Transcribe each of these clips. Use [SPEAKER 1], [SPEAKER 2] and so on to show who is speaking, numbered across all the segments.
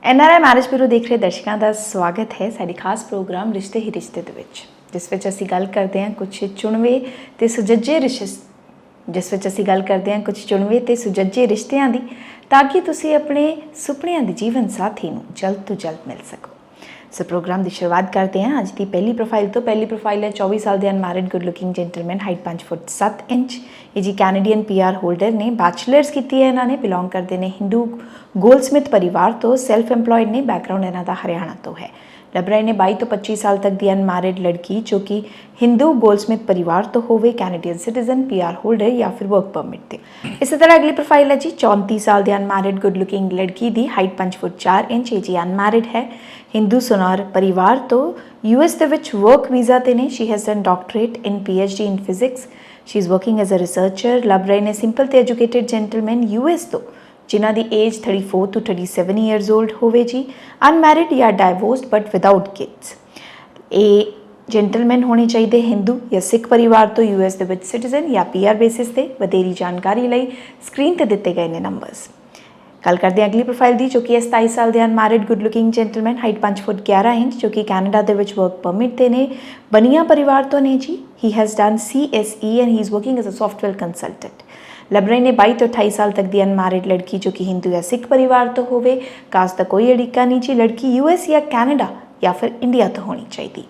[SPEAKER 1] NRI marriage bureau देख रहे दर्शकों का स्वागत है साडी खास प्रोग्राम रिश्ते ही रिश्ते दे विच जिस विच असीं गल करते हैं कुछ चुणवे ते सुजज्जे रिश्तियां दी ताकि तुसीं अपने सुपनियां दे जीवन साथी नूं जल्द तो जल्द मिल सको। सो प्रोग्राम की शुरुआत करते हैं अज की पहली प्रोफाइल तो। पहली प्रोफाइल है 24 साल के unmarried good looking gentleman, height 5 foot 7 inch. ये जी कैनेडियन PR होल्डर ने, बैचलर्स की है इन्होंने, बिलोंग करते हैं हिंदू गोल्डस्मिथ परिवार तो, सैल्फ एम्पलॉयड ने, बैकग्राउंड इन्हों का हरियाणा तो है। लभ रहे ने 22 तो 25 साल तक की अनमैरिड लड़की जो कि हिंदू गोल्डस्मिथ परिवार तो होवे, कैनेडियन सिटीजन, PR होल्डर या फिर वर्क परमिट थे। इसी तरह अगली प्रोफाइल है जी 34 साल की अनमैरिड गुड लुकिंग लड़की दी, हाइट 5 फुट 4 इंच। ये जी अनमैरिड है, हिंदू सुनार परिवार तो, US दे विच वर्क वीज़ा ते ने। She has done doctorate in PhD in physics. She is working as a researcher. लभ रहे ने सिंपल तो एजुकेटेड जेंटलमैन US तो, जिन्हों की एज 34 to 37 ईयरस ओल्ड होवे जी, अनमैरिड या डाइवोर्स्ड बट विदाउट किड्स। ये जेंटलमैन होने चाहिए हिंदू या सिख परिवार तो, US दे विच सिटीजन या PR बेसिस ते। वधेरी जानकारी लई स्क्रीन ते दिते गए ने नंबर्स। गल करते हैं अगली प्रोफाइल की जो कि 27 साल के unmarried good looking gentleman, height 5 foot 11 inch, जो कि कैनेडा दे विच वर्क परमिट ते ने, बनिया परिवार तो ने जी। He has done CSE and he is working as a software consultant. लभ रही ने 22 तो 28 साल तक की अनमैरिड लड़की जो कि हिंदू या सिख परिवार तो होवे, कास्ट का कोई अड़िका नहीं जी। लड़की US या कैनेडा या फिर इंडिया तो होनी चाहिए।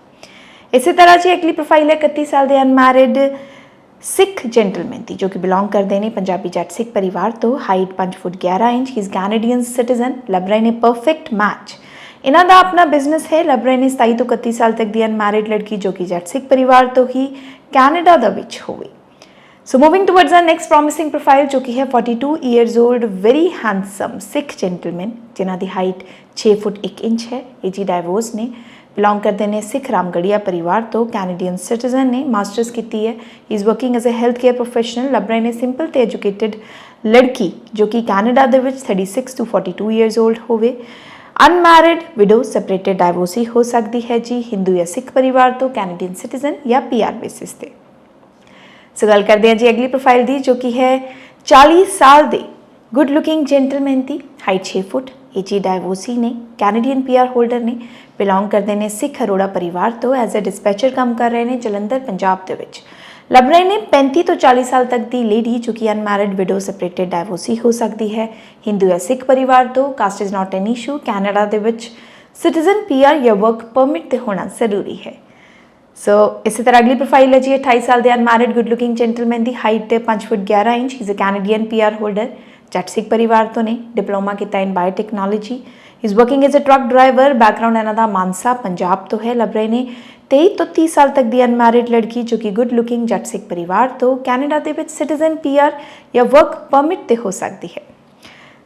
[SPEAKER 1] इसी तरह जी अगली प्रोफाइल है 31 साल के अनमैरिड सिख जेंटलमैन थी जो कि बिलोंग करते हैं पंजाबी जट सिख परिवार तो, height 5 foot 11 inch. He is Canadian citizen. लभ रहे ने परफेक्ट मैच, इन्हों का अपना बिजनेस है। लभ रहे ने 27 तो 31 साल तक की अनमैरिड लड़की जो कि जट सिख परिवार तो ही कैनेडा दा विच होवे। So moving towards our next promising profile जो कि है 42 years old very handsome Sikh gentleman, जिन्हों की हाइट 6 फुट 1 इंच है। ये जी डाइवोर्स ने, बिलोंग करते हैं सिख रामगढ़िया परिवार तो, कैनेडियन सिटीजन ने, मास्टर्स की है। Is working as a health care professional. लभ रहे ने सिंपल तो एजुकेटेड लड़की जो कि कैनेडा दे विच 36 to 42 ईयरस ओल्ड होवे, अनमैरिड, विडो, सेपरेटेड, डाइवोर्सी हो सकती है जी, हिंदू या सिख परिवार तो, कैनेडियन सिटीजन या PR बेसिस ते। सो गल करते हैं जी अगली प्रोफाइल की जो कि है 40 साल के गुड लुकिंग जेंटलमैन की, हाइट 6 फुट। ये जी डाइवोर्सी ने, कैनेडियन PR होल्डर ने, बिलोंग करते हैं सिख अरोड़ा परिवार तो, एज ए डिस्पैचर काम कर रहे हैं जलंधर पंजाब के विच। लभ रहे ने 35 तो 40 साल तक की लेडी जो कि अनमैरिड, विडो, सेपरेटेड, डाइवोर्सी हो सकती है, हिंदू या सिख परिवार तो, caste is not an issue, Canada दे विच सिटीजन, PR या वर्क परमिट ते होना जरूरी है। सो इसी तरह अगली प्रोफाइल है जी 28 साल के अनमैरिड गुड लुकिंग जेंटलमैन की, height 5 foot 11 inch. Is a Canadian PR holder, Jat Sikh परिवार तो ने, डिप्लोमा किया in biotechnology. Is working as a truck driver, background इन्हों का मानसा पंजाब तो है। लभ रहे ने 23 तो 30 साल तक की अनमैरिड लड़की जो कि गुड लुकिंग जट सिख परिवार तो, कैनेडा के विच सिटीजन, PR या वर्क परमिट ते हो सकती है।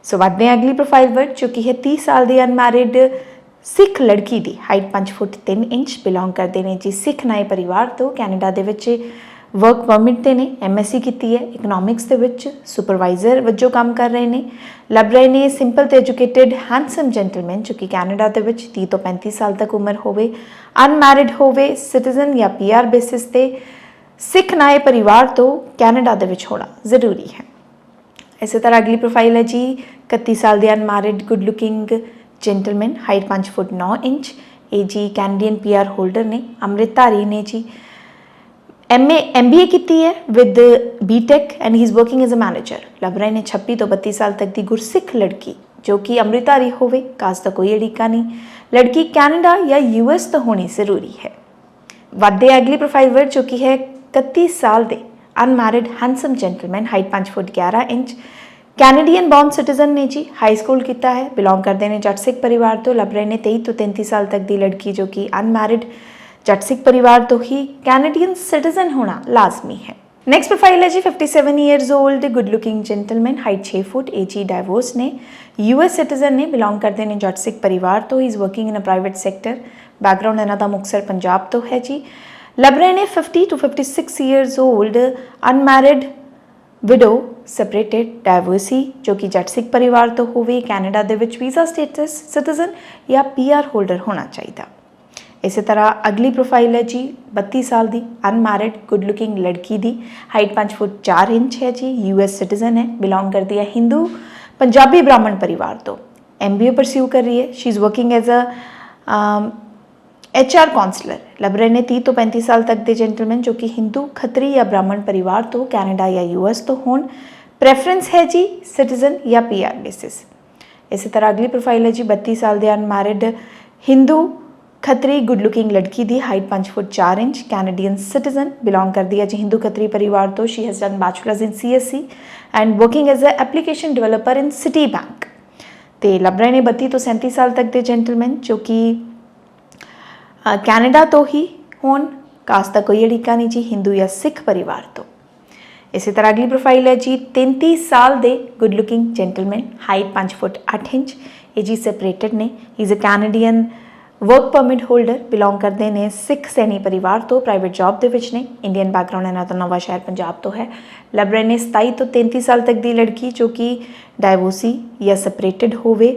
[SPEAKER 1] सो बढ़ते हैं अगली प्रोफाइल पर जो कि है 30 साल की अनमैरिड सिख लड़की की, हाइट 5 फुट 3 इंच, बिलोंग करते हैं जी सिख नाए परिवार तो, कैनेडा दे विच वर्क परमिट ते ने, MSc की है इकनॉमिक्स दे विच, सुपरवाइजर वजों काम कर रहे हैं। लभ रहे ने सिंपल तो एजुकेटेड हैंडसम जेंटलमैन जो कि कैनेडा दे विच 30 तो 35 साल तक उम्र होवे, अनमैरिड होवे, सिटीजन या PR बेसिस ते, सिख नाए परिवार तो, कैनेडा दे विच होना जरूरी है। इसी तरह अगली प्रोफाइल है जी 31 साल के unmarried good looking gentleman, height 5 foot 9 inch. ये जी कैनेडियन PR होल्डर ने, अमृतधारी ने जी, MBA की है with BTech and he is working as a manager. लभ रहे ने 26 तो 32 साल तक की गुरसिख लड़की जो कि अमृतधारी होवे, कास्ट का कोई अड़िका नहीं, लड़की कैनेडा या US तो होनी जरूरी है। बढ़ते अगली प्रोफाइल पर जो कि है 31 साल के unmarried handsome gentleman, height 5 foot 11 inch, Canadian born citizen ने जी, हाई स्कूल किया है, बिलोंग करते हैं जट सिख परिवार तो। लभ रहे ने 23 तो 33 साल तक की लड़की जो कि अनमैरिड जट सिख परिवार तो ही कैनेडियन सिटीजन होना लाजमी है। नेक्स्ट प्रोफाइल है जी 57 years old good looking gentleman, height 6 foot. ए जी डाइवोर्स ने, US सिटीजन ने, बिलोंग करते हैं जट सिख परिवार तो, is working in a private sector, background इन्हों का मुक्तसर पंजाब तो है जी। लभ रहे ने 50 to 56 years old unmarried, widow, separated, divorcee जो कि जट सिख परिवार तो होवे, कैनेडा दे विच वीज़ा स्टेटस, सिटीजन या PR होल्डर होना चाहिए। इसी तरह अगली प्रोफाइल है जी 32 साल की अनमैरिड गुड लुकिंग लड़की की, हाइट 5 फुट 4 इंच है जी, US सिटीजन है, बिलोंग करती है हिंदू पंजाबी ब्राह्मण परिवार तो, MBA परस्यू कर रही है। She is working as a HR counsellor. लभ रहे ने 30 ਤੋਂ 35 साल तक के जेंटलमैन जो कि हिंदू, खत्री या ब्राह्मण परिवार तो, कैनेडा या US तो होण। प्रेफरेंस है जी सिटीजन या PR बेसिस। इसी तरह अगली प्रोफाइल है जी 32 साल के unmarried Hindu, Khatri, good looking लड़की दी, height 5 foot 4 inch, Canadian citizen, belong करती है जी हिंदू खत्री परिवार तो। She has done bachelors in CSE and working as a application developer in Citibank. तो लभ रहे ने 32 ਤੋਂ 37 साल तक के जेंटलमैन जो कि कैनेडा तो ही होण। कास्ट का कोई अड़िका नहीं जी, हिंदू या सिख परिवार तो। इसी तरह अगली प्रोफाइल है जी 33 साल के good looking gentleman, height 5 foot 8 inch, ये जी सैपरेटेड ने। Is a Canadian work permit holder, belong करते हैं सिख सैनी परिवार तो, प्राइवेट जॉब के विच ने। इंडियन बैकग्राउंड इन्हों का नवा शहर पंजाब तो है। लभ रहे ने 27 ਤੋਂ 33 साल तक की लड़की जो कि डाइवोर्सी या सैपरेटेड होवे,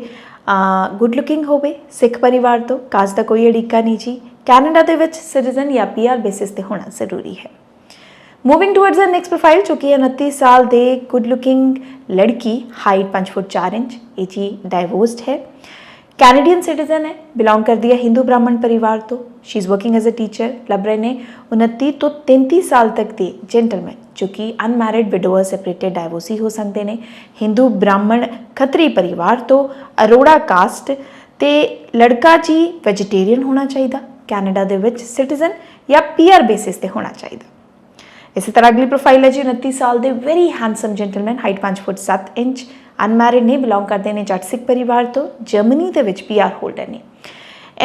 [SPEAKER 1] गुड लुकिंग होवे, सिख परिवार तो, कास्ट का कोई अड़िका नहीं जी, कैनेडा के विच सिटीजन या PR बेसिस ते होना जरूरी है। Moving towards the next profile जो कि 29 साल के गुड लुकिंग लड़की, हाइट 5 फुट 4 इंच, ये जी डाइवोर्स्ड है, कैनेडियन सिटीजन है, बिलोंग करती है हिंदू ब्राह्मण परिवार तो। She is working as a teacher. लभ रहे ने 29 ਤੋਂ 33 साल तक के जेंटलमैन जो कि अनमैरिड, विडोअर, सैपरेटेड, डाइवोर्सी हो सकते हैं, हिंदू ब्राह्मण खत्री परिवार तो, अरोड़ा कास्ट ते, लड़का जी वैजीटेरियन होना चाहिए, कैनेडा दे विच सिटीजन या PR बेसिस ते होना चाहिए। इसी तरह अगली प्रोफाइल है जी 29 साल के very handsome gentleman, height 5 foot 7 inch, unmarried ने, बिलोंग करते हैं जट सिख परिवार तो, जर्मनी के विच PR होल्डर ने।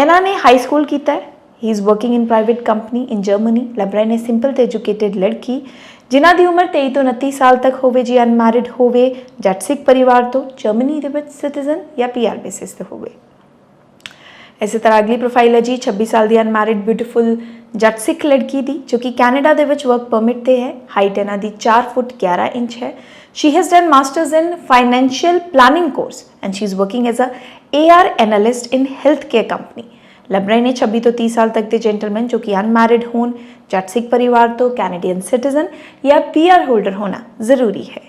[SPEAKER 1] इन्होंने हाई स्कूल किया है। ही is working in private company in Germany. लभ रहे ने सिंपल तो एजुकेटेड लड़की जिन्हों की उम्र 23 ਤੋਂ 29 साल तक होवे जी, अनमैरिड होवे, जट सिख परिवार तो, जर्मनी के विच सिटीजन या PR बेसिस पे होवे। इसी तरह अगली प्रोफाइल है जी 26 साल की अनमैरिड ब्यूटीफुल जट सिख लड़की दी जो कि कैनेडा के विच वर्क परमिट ते है। हाइट इन्हों की 4 फुट 11 इंच है। She has done masters in financial planning course and she is working as a AR analyst in health care company. लभ रहे ने 26 ਤੋਂ 30 साल तक के जेंटलमैन जो कि अनमैरिड होन, जट सिख परिवार तो, कैनेडियन सिटीजन या PR होल्डर होना जरूरी है।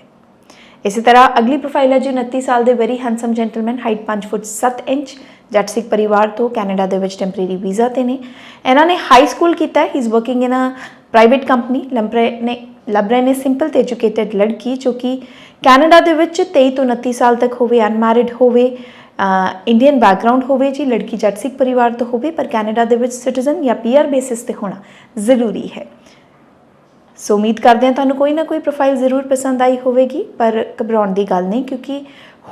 [SPEAKER 1] इसी तरह अगली प्रोफाइल है जी 29 साल के very handsome gentleman, height 5 foot 7 inch, Jat Sikh परिवार तो, कैनेडा के विच टैंपरेरी वीज़ा ते ने। इन्होंने हाई स्कूल किया है। ही is working in a private company. लभ रहे ने सिंपल तो एजुकेटेड लड़की जो कि कैनेडा के विच 23 ਤੋਂ 29 साल तक होवे, अनमैरिड होवे, इंडियन बैकग्राउंड होवे जी, लड़की जट सिख परिवार तो होवे पर कैनेडा के विच सिटीजन या PR बेसिस ते होना जरूरी है। सो उम्मीद करते हैं तुहानूं कोई ना कोई प्रोफाइल जरूर पसंद आई होगी, पर घबराउण की गल नहीं क्योंकि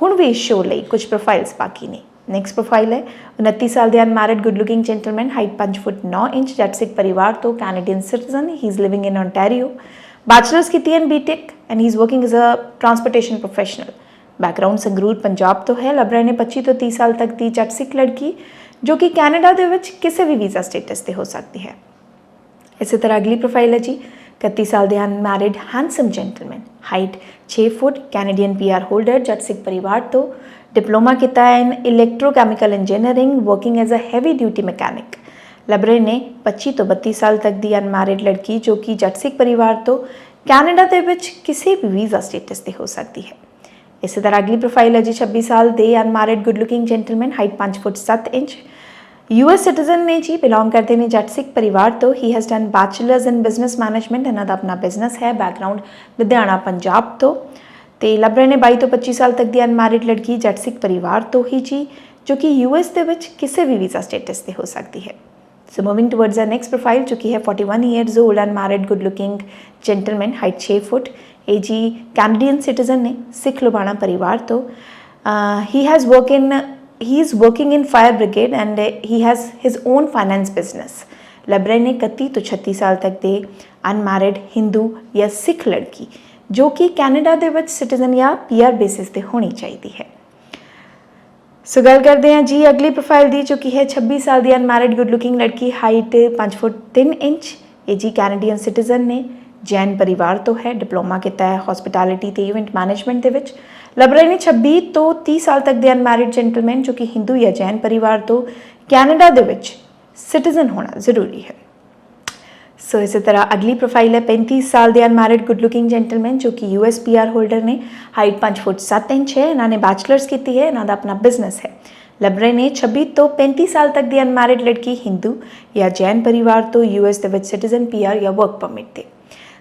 [SPEAKER 1] हुण भी इस शो लई कुछ प्रोफाइल्स बाकी ने। नैक्सट प्रोफाइल है 29 साल के unmarried good looking gentleman, height 5 foot 9 inch, Jat Sikh परिवार तो, Canadian citizen, he is living in Ontario, bachelors की in BTech and he is working as a transportation professional, background Sangrur Punjab तो है। लभ रहे ने 25 ਤੋਂ 30 साल तक की जट सिख लड़की जो कि कैनेडा के विच किसी भी वीज़ा स्टेटस से हो सकती है। इसी तरह अगली प्रोफाइल है जी 31 साल के unmarried handsome gentleman, height 6 foot, Canadian PR holder, Jat Sikh परिवार तो, डिप्लोमा किया है in electrochemical engineering, working as a heavy duty mechanic. लभ रहे ने 25 ਤੋਂ 32 साल तक की अनमैरिड लड़की जो कि जट सिख परिवार तो, कैनेडा के विच किसी भी वीज़ा स्टेटस से हो सकती है। इसी तरह अगली प्रोफाइल है जी 26 साल के unmarried good looking gentleman, height 5 foot 7 inch, US citizen ने जी, बिलोंग करते हैं जट सिख परिवार तो। ही has done bachelors in business management, इन्हों का अपना बिजनेस है, बैकग्राउंड लुधियाना पंजाब तो। लभ रहे ने 22 ਤੋਂ 25 साल तक की अनमैरिड लड़की जट सिख परिवार तो ही जी जो कि US के विच किसी भी वीज़ा स्टेटस से हो सकती है। So moving towards the next profile जो कि है 41 years old unmarried good looking gentleman, height 6 foot, ए जी कैनेडियन सिटीजन ने, सिख लुबाना परिवार तो। He is working in fire brigade and he has his own finance business. लभ रहे ने 31 ਤੋਂ 36 साल तक के अनमैरिड हिंदू या सिख लड़की जो कि कैनेडा के विच सिटीजन या PR बेसिस पे होनी चाहिए है। सो गल करते हैं जी अगली प्रोफाइल की जो कि है 26 साल की अनमैरिड गुड लुकिंग लड़की, हाइट 5 फुट 3 इंच, ये जी कैनेडियन सिटीजन ने, जैन परिवार तो है, डिप्लोमा किया है हॉस्पिटैलिटी ते इवेंट मैनेजमेंट के विच। लभ रहे ने 26 ਤੋਂ 30 साल तक के अनमैरिड जेंटलमैन जो कि हिंदू या जैन परिवार तो, कैनेडा के विच सिटीजन होना जरूरी है। ਸੋ ਇਸੇ ਤਰ੍ਹਾਂ ਅਗਲੀ ਪ੍ਰੋਫਾਈਲ ਹੈ 35 ਸਾਲ ਦੇ ਅਨਮੈਰਿਡ ਗੁੱਡ ਲੁਕਿੰਗ ਜੈਂਟਲਮੈਨ ਜੋ ਕਿ US PR ਹੋਲਡਰ ਨੇ। ਹਾਈਟ 5 ਫੁੱਟ 7 ਇੰਚ ਹੈ। ਇਹਨਾਂ ਨੇ ਬੈਚਲਰਸ ਕੀਤੀ ਹੈ। ਇਹਨਾਂ ਦਾ ਆਪਣਾ ਬਿਜ਼ਨਸ ਹੈ। ਲੱਭ ਰਹੇ ਨੇ 26 ਤੋਂ 35 ਸਾਲ ਤੱਕ ਦੀ ਅਨਮੈਰਿਡ ਲੜਕੀ ਹਿੰਦੂ ਜਾਂ ਜੈਨ ਪਰਿਵਾਰ ਤੋਂ US ਦੇ ਵਿੱਚ ਸਿਟੀਜ਼ਨ PR ਜਾਂ ਵਰਕ ਪਰਮਿਟ ਤੇ।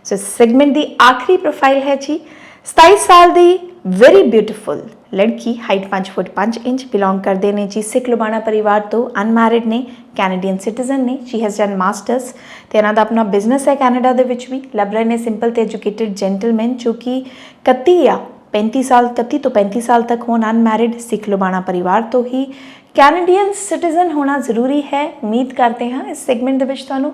[SPEAKER 1] ਸੋ ਸੈਗਮੈਂਟ ਦੀ ਆਖਰੀ ਪ੍ਰੋਫਾਈਲ ਹੈ ਜੀ 27 ਸਾਲ ਦੀ ਵੈਰੀ ਬਿਊਟੀਫੁਲ ਲੜਕੀ। ਹਾਈਟ 5 ਫੁੱਟ 5 ਇੰਚ, ਬਿਲੋਂਗ ਕਰਦੇ ਨੇ ਜੀ ਸਿੱਖ ਲੁਬਾਣਾ ਪਰਿਵਾਰ ਤੋਂ, ਅਨਮੈਰਿਡ ਨੇ, ਕੈਨੇਡੀਅਨ ਸਿਟੀਜ਼ਨ ਨੇ। ਸ਼ੀ ਹੈਜ਼ ਡਨ ਮਾਸਟਰਸ ਤੇ ਇਹਨਾਂ ਦਾ ਆਪਣਾ ਬਿਜ਼ਨਸ ਹੈ ਕੈਨੇਡਾ ਦੇ ਵਿੱਚ ਵੀ। ਲੱਭ ਰਹੇ ਨੇ ਸਿੰਪਲ ਤੇ ਐਜੂਕੇਟਿਡ ਜੈਂਟਲਮੈਨ ਜੋ ਕਿ 31 ਜਾਂ 35 ਸਾਲ 31 ਤੋਂ 35 ਸਾਲ ਤੱਕ ਹੋਣ, ਅਨਮੈਰਿਡ, ਸਿੱਖ ਲੁਬਾਣਾ ਪਰਿਵਾਰ ਤੋਂ ਹੀ, ਕੈਨੇਡੀਅਨ ਸਿਟੀਜ਼ਨ ਹੋਣਾ ਜ਼ਰੂਰੀ ਹੈ। ਉਮੀਦ ਕਰਦੇ ਹਾਂ ਇਸ ਸੈਗਮੈਂਟ ਦੇ ਵਿੱਚ ਤੁਹਾਨੂੰ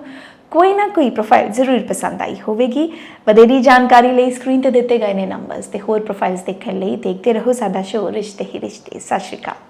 [SPEAKER 1] ਕੋਈ ਨਾ ਕੋਈ ਪ੍ਰੋਫਾਈਲ ਜ਼ਰੂਰ ਪਸੰਦ ਆਈ ਹੋਵੇਗੀ। ਵਧੇਰੀ ਜਾਣਕਾਰੀ ਲਈ ਸਕਰੀਨ ਤੇ ਦਿੱਤੇ ਗਏ ਨੇ ਨੰਬਰਸ ਤੇ ਹੋਰ ਪ੍ਰੋਫਾਈਲਸ ਦੇਖਣ ਲਈ ਦੇਖਦੇ ਰਹੋ ਸਾਡਾ ਸ਼ੋਅ ਰਿਸ਼ਤੇ ਹੀ ਰਿਸ਼ਤੇ। ਸਤਿ ਸ਼੍ਰੀ ਅਕਾਲ।